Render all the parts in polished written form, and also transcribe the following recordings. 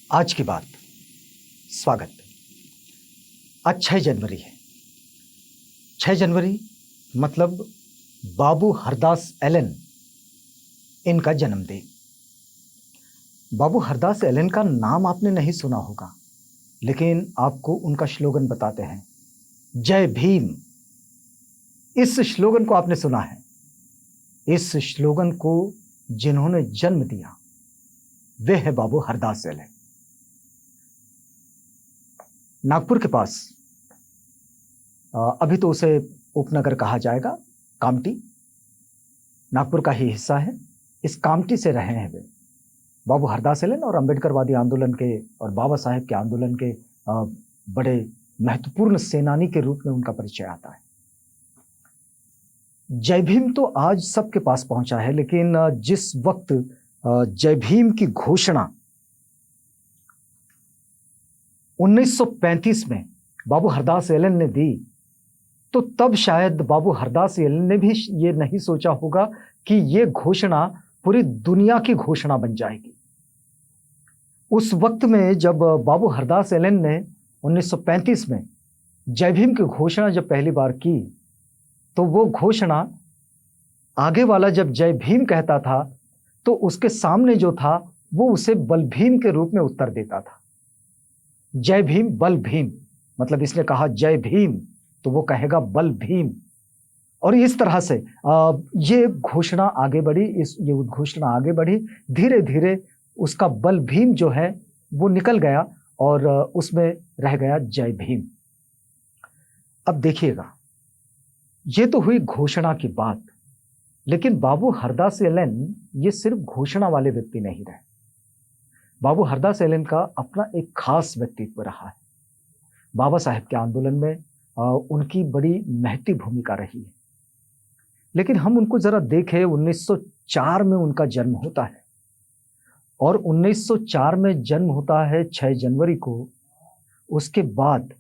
आज की बात। स्वागत। आज 6 जनवरी है। 6 जनवरी मतलब बाबू हरदास एलन इनका जन्मदिन। बाबू हरदास एलन का नाम आपने नहीं सुना होगा, लेकिन आपको उनका स्लोगन बताते हैं, जय भीम। इस स्लोगन को आपने सुना है। इस स्लोगन को जिन्होंने जन्म दिया वे है बाबू हरदास एलन। नागपुर के पास, अभी तो उसे उपनगर कहा जाएगा, कामठी नागपुर का ही हिस्सा है। इस कामठी से रहे हैं वे। बाबू हरदास एलन और अंबेडकरवादी आंदोलन के और बाबा साहेब के आंदोलन के बड़े महत्वपूर्ण सेनानी के रूप में उनका परिचय आता है। जय भीम तो आज सबके पास पहुंचा है, लेकिन जिस वक्त जय भीम की घोषणा 1935 में बाबू हरदास एलन ने दी, तो तब शायद बाबू हरदास एलन ने भी ये नहीं सोचा होगा कि ये घोषणा पूरी दुनिया की घोषणा बन जाएगी। उस वक्त में जब बाबू हरदास एलन ने 1935 में जय भीम की घोषणा जब पहली बार की, तो वो घोषणा आगे वाला जब जय भीम कहता था तो उसके सामने जो था वो उसे बल भीम के रूप में उत्तर देता था। जय भीम बल भीम, मतलब इसने कहा जय भीम तो वो कहेगा बल भीम। और इस तरह से ये घोषणा आगे बढ़ी, ये उद्घोषणा आगे बढ़ी। धीरे धीरे उसका बल भीम जो है वो निकल गया और उसमें रह गया जय भीम। अब देखिएगा, ये तो हुई घोषणा की बात, लेकिन बाबू हरदास एलन ये सिर्फ घोषणा वाले व्यक्ति नहीं रहे। बाबू हरदास एलन का अपना एक खास व्यक्तित्व रहा है। बाबा साहेब के आंदोलन में उनकी बड़ी महती भूमिका रही है। लेकिन हम उनको जरा देखें, 1904 में उनका जन्म होता है और 1904 में जन्म होता है 6 जनवरी को। उसके बाद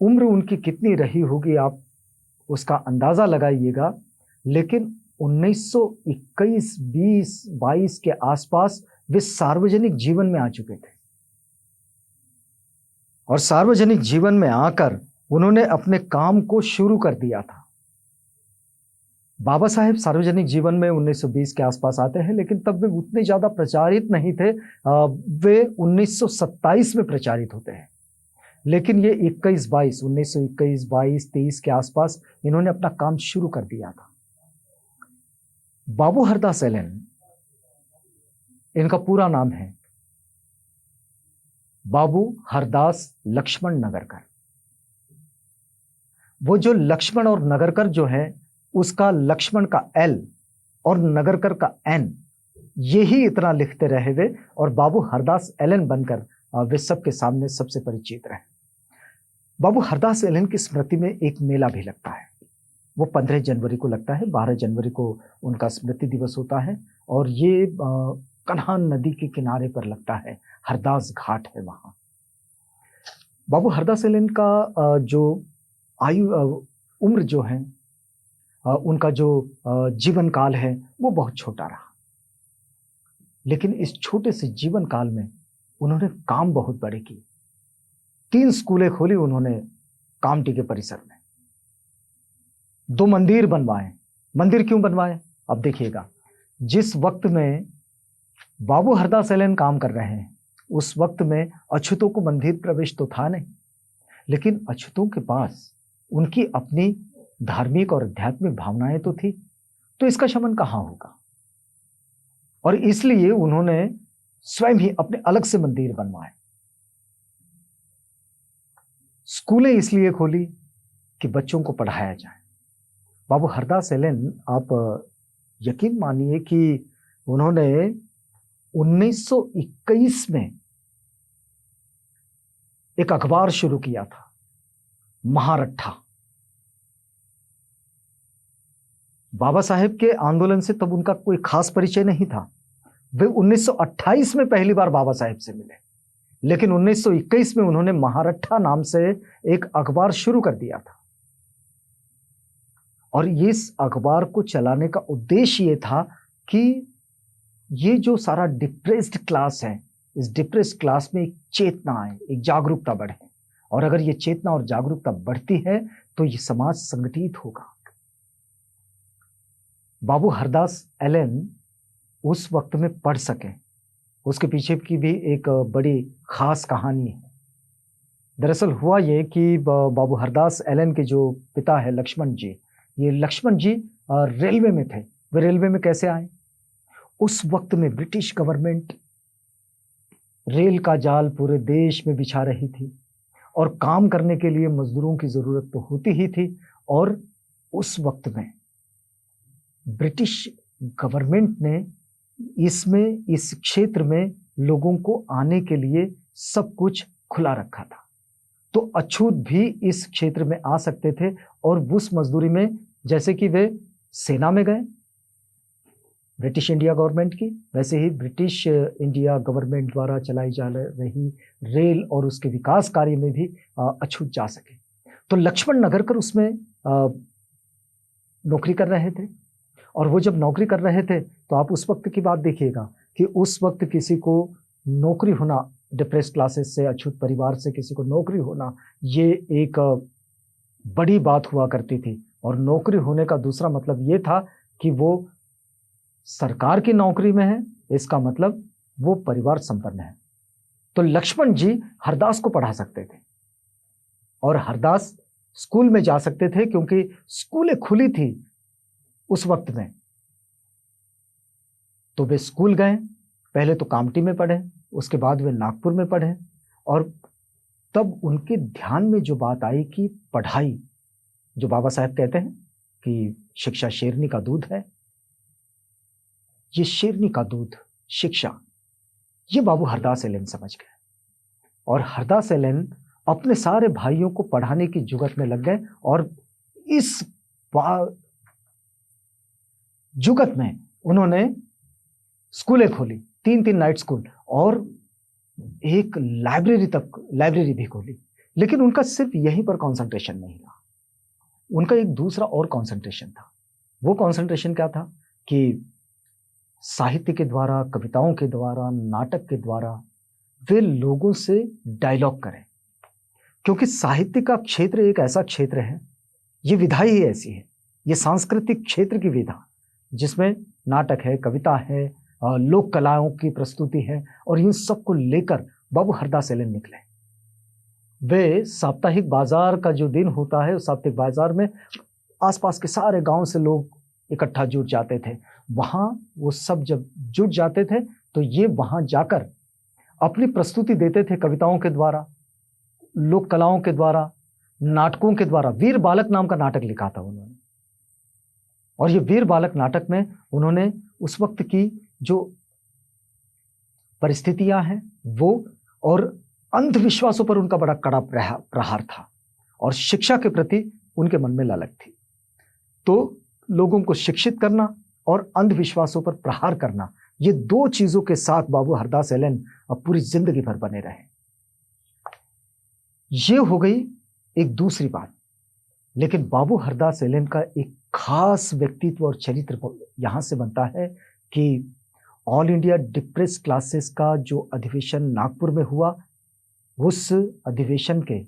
उम्र उनकी कितनी रही होगी आप उसका अंदाजा लगाइएगा, लेकिन 1921, 20, 22 के आसपास वे सार्वजनिक जीवन में आ चुके थे। और सार्वजनिक जीवन में आकर उन्होंने अपने काम को शुरू कर दिया था। बाबा साहेब सार्वजनिक जीवन में 1920 के आसपास आते हैं, लेकिन तब वे उतने ज्यादा प्रचारित नहीं थे। वे 1927 में प्रचारित होते हैं। लेकिन ये 1921, 22, 23 के आसपास इन्होंने अपना काम शुरू कर दिया था। बाबू हरदास एलन, इनका पूरा नाम है बाबू हरदास लक्ष्मण नगरकर। वो जो लक्ष्मण और नगरकर जो है, उसका लक्ष्मण का L और नगरकर का N, यही इतना लिखते रहे वे, और बाबू हरदास एलन बनकर वे सबके सामने सबसे परिचित रहे। बाबू हरदास एलन की स्मृति में एक मेला भी लगता है। वो 15 जनवरी को लगता है, 12 जनवरी को उनका स्मृति दिवस होता है, और ये कन्हान नदी के किनारे पर लगता है। हरदास घाट है वहाँ। बाबू हरदास एलन का जो उम्र जो है, उनका जो जीवन काल है वो बहुत छोटा रहा। लेकिन इस छोटे से जीवन काल में उन्होंने काम बहुत बड़े किए। 3 स्कूलें खोली उन्होंने कामठी के परिसर में। 2 मंदिर बनवाए। मंदिर क्यों बनवाए? अब देखिएगा, जिस वक्त में बाबू हरदास एलन काम कर रहे हैं, उस वक्त में अछूतों को मंदिर प्रवेश तो था नहीं, लेकिन अछूतों के पास उनकी अपनी धार्मिक और आध्यात्मिक भावनाएं तो थी, तो इसका शमन कहाँ होगा? और इसलिए उन्होंने स्वयं ही अपने अलग से मंदिर बनवाए। स्कूलें इसलिए खोली कि बच्चों को पढ़ाया जाए। बाबू हरदास एलन, आप यकीन मानिए कि उन्होंने 1921 में एक अखबार शुरू किया था, महारठा। बाबा साहेब के आंदोलन से तब उनका कोई खास परिचय नहीं था। वे 1928 में पहली बार बाबा साहेब से मिले, लेकिन 1921 में उन्होंने महारठा नाम से एक अखबार शुरू कर दिया था। और इस अखबार को चलाने का उद्देश्य ये था कि ये जो सारा डिप्रेस्ड क्लास है इस डिप्रेस्ड क्लास में एक चेतना आए, एक जागरूकता बढ़े। और अगर ये चेतना और जागरूकता बढ़ती है तो ये समाज संगठित होगा। बाबू हरदास एलन उस वक्त में पढ़ सके, उसके पीछे की भी एक बड़ी खास कहानी है। दरअसल हुआ ये कि बाबू हरदास एलन के जो पिता है लक्ष्मण जी, ये लक्ष्मण जी रेलवे में थे। वे रेलवे में कैसे आए? उस वक्त में ब्रिटिश गवर्नमेंट रेल का जाल पूरे देश में बिछा रही थी और काम करने के लिए मजदूरों की जरूरत तो होती ही थी। और उस वक्त में ब्रिटिश गवर्नमेंट ने इस क्षेत्र में लोगों को आने के लिए सब कुछ खुला रखा था, तो अछूत भी इस क्षेत्र में आ सकते थे। और उस मजदूरी में जैसे कि वे सेना में गए ब्रिटिश इंडिया गवर्नमेंट की, वैसे ही ब्रिटिश इंडिया गवर्नमेंट द्वारा चलाई जा रही रेल और उसके विकास कार्य में भी अछूत जा सके। तो लक्ष्मण नगरकर उसमें नौकरी कर रहे थे। और वो जब नौकरी कर रहे थे तो आप उस वक्त की बात देखिएगा कि उस वक्त किसी को नौकरी होना, डिप्रेस्ड क्लासेस से, अछूत परिवार से किसी को नौकरी होना, ये एक बड़ी बात हुआ करती थी। और नौकरी होने का दूसरा मतलब ये था कि वो सरकार की नौकरी में है, इसका मतलब वो परिवार संपन्न है। तो लक्ष्मण जी हरदास को पढ़ा सकते थे और हरदास स्कूल में जा सकते थे, क्योंकि स्कूलें खुली थी उस वक्त में। तो वे स्कूल गए, पहले तो कामटी में पढ़े, उसके बाद वे नागपुर में पढ़े। और तब उनके ध्यान में जो बात आई कि पढ़ाई, जो बाबा साहेब कहते हैं कि शिक्षा शेरनी का दूध है, ये शेरनी का दूध शिक्षा, ये बाबू हरदास एलन समझ गए। और हरदास एलन अपने सारे भाइयों को पढ़ाने की जुगत में लग गए। और इस जुगत में उन्होंने स्कूलें खोली, 3-3 नाइट स्कूल, और एक लाइब्रेरी भी खोली। लेकिन उनका सिर्फ यहीं पर कंसंट्रेशन नहीं रहा, उनका एक दूसरा और कंसंट्रेशन था। वो कंसंट्रेशन क्या था कि साहित्य के द्वारा, कविताओं के द्वारा, नाटक के द्वारा वे लोगों से डायलॉग करें। क्योंकि साहित्य का क्षेत्र एक ऐसा क्षेत्र है, ये विधा ही ऐसी है, ये सांस्कृतिक क्षेत्र की विधा, जिसमें नाटक है, कविता है, लोक कलाओं की प्रस्तुति है। और इन सब को लेकर बाबू हरदास एलन निकले। वे साप्ताहिक बाजार का जो दिन होता है, उस साप्ताहिक बाजार में आसपास के सारे गांव से लोग इकट्ठा जुट जाते थे। वहां वो सब जब जुट जाते थे तो ये वहां जाकर अपनी प्रस्तुति देते थे, कविताओं के द्वारा, लोक कलाओं के द्वारा, नाटकों के द्वारा। वीर बालक नाम का नाटक लिखा था उन्होंने। और ये वीर बालक नाटक में उन्होंने उस वक्त की जो परिस्थितियां हैं वो, और अंधविश्वासों पर उनका बड़ा कड़ा प्रहार था, और शिक्षा के प्रति उनके मन में ललक थी। तो लोगों को शिक्षित करना और अंधविश्वासों पर प्रहार करना, ये दो चीजों के साथ बाबू हरदास एलन अब पूरी जिंदगी भर बने रहे। ये हो गई एक दूसरी बात। लेकिन बाबू हरदास एलन का एक खास व्यक्तित्व और चरित्र यहां से बनता है कि ऑल इंडिया डिप्रेस्ड क्लासेस का जो अधिवेशन नागपुर में हुआ, उस अधिवेशन के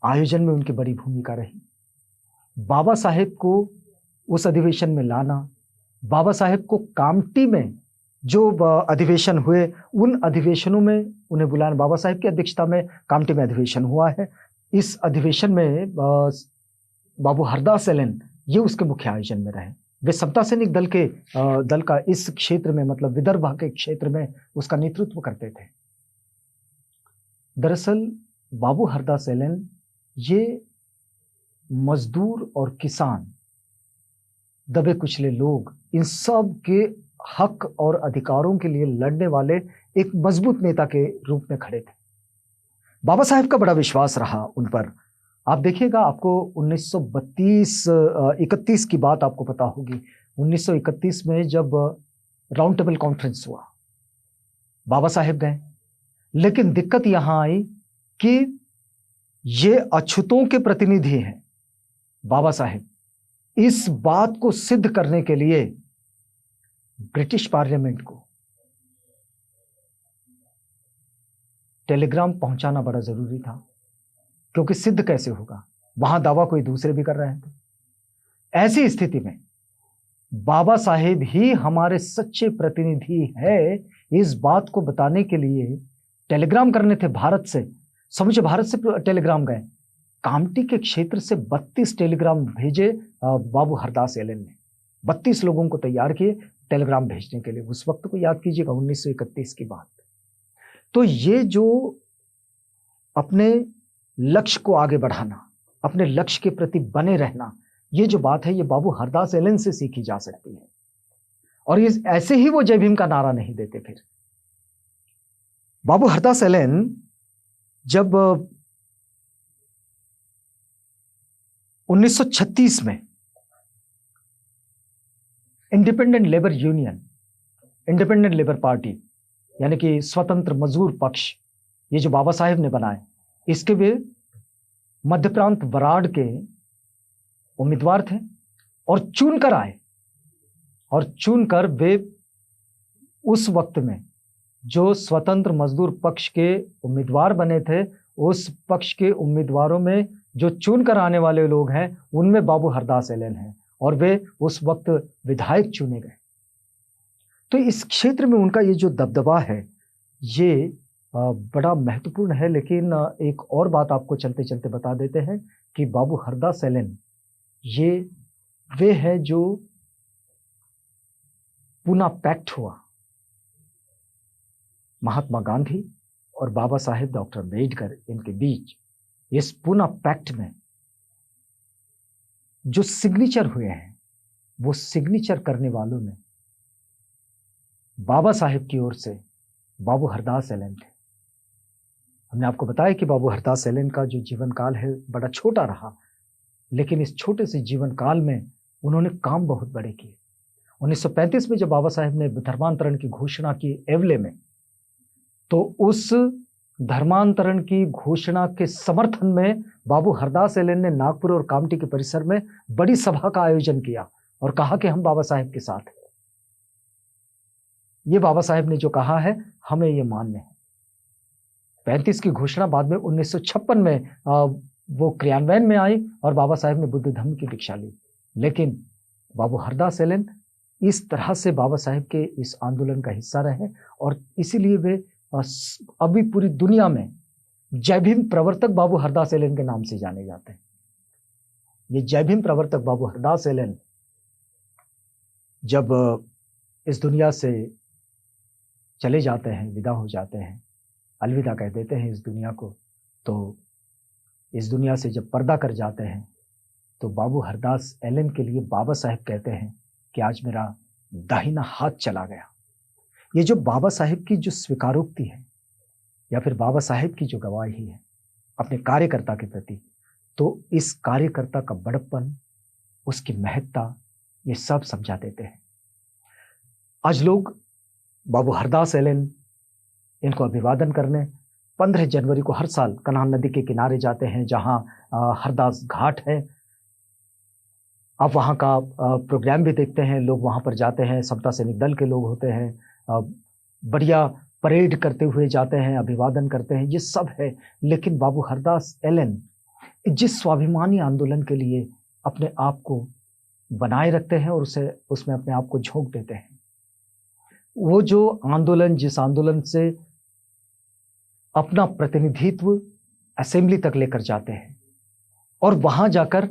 आयोजन में उनकी बड़ी भूमिका रही। बाबा साहेब को उस अधिवेशन में लाना, बाबा साहेब को कामटी में जो अधिवेशन हुए, उन अधिवेशनों में उन्हें बुलाना। बाबा साहेब की अध्यक्षता में कामटी में अधिवेशन हुआ है। इस अधिवेशन में बाबू हरदास एलन ये उसके मुख्य आयोजन में रहे। वे समता सैनिक दल का इस क्षेत्र में, मतलब विदर्भ के क्षेत्र में उसका नेतृत्व करते थे। दरअसल बाबू हरदास एलन ये मजदूर और किसान, दबे कुचले लोग, इन सब के हक और अधिकारों के लिए लड़ने वाले एक मजबूत नेता के रूप में खड़े थे। बाबा साहेब का बड़ा विश्वास रहा उन पर। आप देखिएगा, आपको 1932-31 की बात आपको पता होगी। 1931 में जब राउंड टेबल कॉन्फ्रेंस हुआ, बाबा साहेब गए। लेकिन दिक्कत यहां आई कि ये अछूतों के प्रतिनिधि हैं बाबा साहेब। इस बात को सिद्ध करने के लिए ब्रिटिश पार्लियामेंट को टेलीग्राम पहुंचाना बड़ा जरूरी था, क्योंकि सिद्ध कैसे होगा, वहां दावा कोई दूसरे भी कर रहे थे। ऐसी स्थिति में बाबा साहेब ही हमारे सच्चे प्रतिनिधि है, इस बात को बताने के लिए टेलीग्राम करने थे भारत से, समूचे भारत से टेलीग्राम गए। कामटी के क्षेत्र से 32 टेलीग्राम भेजे बाबू हरदास एलन ने, 32 लोगों को तैयार किए टेलीग्राम भेजने के लिए। उस वक्त को याद कीजिएगा, 1931 की बात। तो ये जो अपने लक्ष्य को आगे बढ़ाना, अपने लक्ष्य के प्रति बने रहना, ये जो बात है, ये बाबू हरदास एलन से सीखी जा सकती है। और ये ऐसे ही वो जय भीम का नारा नहीं देते। फिर बाबू हरदास एलन जब 1936 में independent labour union, independent labour party, यानी कि स्वतंत्र मजदूर पक्ष, ये जो बाबा साहेब ने बनाए, इसके वे मध्य प्रांत वराड के उम्मीदवार थे और चुनकर आए। और चुनकर वे उस वक्त में जो स्वतंत्र मजदूर पक्ष के उम्मीदवार बने थे, उस पक्ष के उम्मीदवारों में जो चुनकर आने वाले लोग हैं, उनमें बाबू हरदास एलन हैं, और वे उस वक्त विधायक चुने गए। तो इस क्षेत्र में उनका ये जो दबदबा है, ये बड़ा महत्वपूर्ण है। लेकिन एक और बात आपको चलते चलते बता देते हैं कि बाबू हरदास एलन ये वे है जो पूना पैक्ट हुआ महात्मा गांधी और बाबा साहेब डॉक्टर अम्बेडकर इनके बीच। इस पूना पैक्ट में जो सिग्नेचर हुए हैं, वो सिग्नेचर करने वालों में बाबा साहेब की ओर से बाबू हरदास एलन थे। हमने आपको बताया कि बाबू हरदास एलन का जो जीवन काल है बड़ा छोटा रहा, लेकिन इस छोटे से जीवन काल में उन्होंने काम बहुत बड़े किए। 1935 में जब बाबा साहेब ने धर्मांतरण की घोषणा की एवले में, तो उस धर्मांतरण की घोषणा के समर्थन में बाबू हरदास एलन ने नागपुर और कामटी के परिसर में बड़ी सभा का आयोजन किया और कहा कि हम बाबा साहेब के साथ हैं। ये बाबा साहेब ने जो कहा है, हमें ये मान्य है। 35 की घोषणा बाद में 1956 में वो क्रियान्वयन में आई और बाबा साहेब ने बुद्ध धर्म की दीक्षा ली। लेकिन बाबू हरदास एलन इस तरह से बाबा साहेब के इस आंदोलन का हिस्सा रहे, और इसीलिए वे अभी पूरी दुनिया में जय भीम प्रवर्तक बाबू हरदास एलन के नाम से जाने जाते हैं। ये जय भीम प्रवर्तक बाबू हरदास एलन जब इस दुनिया से चले जाते हैं, विदा हो जाते हैं, अलविदा कह देते हैं इस दुनिया को, तो इस दुनिया से जब पर्दा कर जाते हैं, तो बाबू हरदास एलन के लिए बाबा साहेब कहते हैं कि आज मेरा दाहिना हाथ चला गया। ये जो बाबा साहेब की जो स्वीकारोक्ति है, या फिर बाबा साहेब की जो गवाही है अपने कार्यकर्ता के प्रति, तो इस कार्यकर्ता का बड़प्पन, उसकी महत्ता, ये सब समझा देते हैं। आज लोग बाबू हरदास एलन इनको अभिवादन करने 15 जनवरी को हर साल कन्हान नदी के किनारे जाते हैं, जहां हरदास घाट है। आप वहाँ का प्रोग्राम भी देखते हैं, लोग वहाँ पर जाते हैं, समता सैनिक दल के लोग होते हैं, बढ़िया परेड करते हुए जाते हैं, अभिवादन करते हैं, ये सब है। लेकिन बाबू हरदास एलन जिस स्वाभिमानी आंदोलन के लिए अपने आप को बनाए रखते हैं और उसमें अपने आप को झोंक देते हैं, वो जो आंदोलन, जिस आंदोलन से अपना प्रतिनिधित्व असेंबली तक लेकर जाते हैं, और वहां जाकर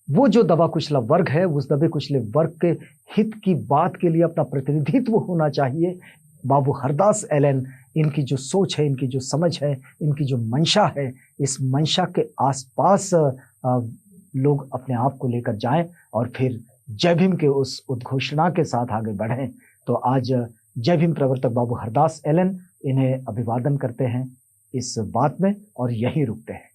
वो जो दबा कुचला वर्ग है, उस दबे कुचले वर्ग के हित की बात के लिए अपना प्रतिनिधित्व होना चाहिए। बाबू हरदास एलन, इनकी जो सोच है, इनकी जो समझ है, इनकी जो मंशा है, इस मंशा के आसपास लोग अपने आप को लेकर जाएं और फिर जय भीम के उस उद्घोषणा के साथ आगे बढ़ें। तो आज जय भीम प्रवर्तक बाबू हरदास एलन इन्हें अभिवादन करते हैं इस बात में, और यहीं रुकते हैं।